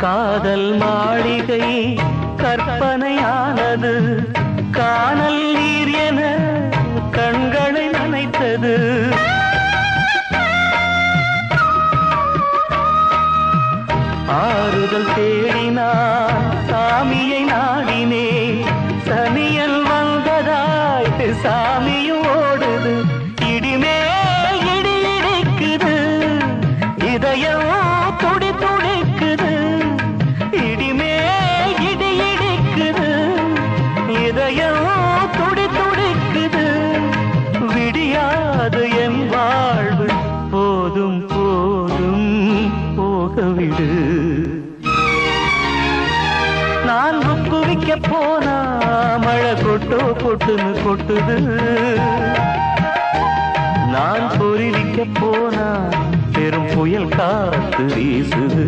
காதல் மாளிகை கற்பனையானது, காணல் நீர் என கண்களை நனைத்தது. ஆறுதல் தேடினான் சாமியை நாடினே, சனியல் வந்ததாய் சாமியும் ஓடுது. இடிமேல் இடி இடிக்குது, இதயம் துடி துடிக்குது. இடிமேல் இடி இடிக்குது, இதயம் துடி துடிக்குது. விடியாது என் வாழ்வு, போதும் போதும் போகவிடு. நான் குவிக்க போனா மழை கொட்டோ கொட்டுன்னு கொட்டுது. நான் பொறிவிக்க போனா பெரும் புயல் காத்து வீசுது.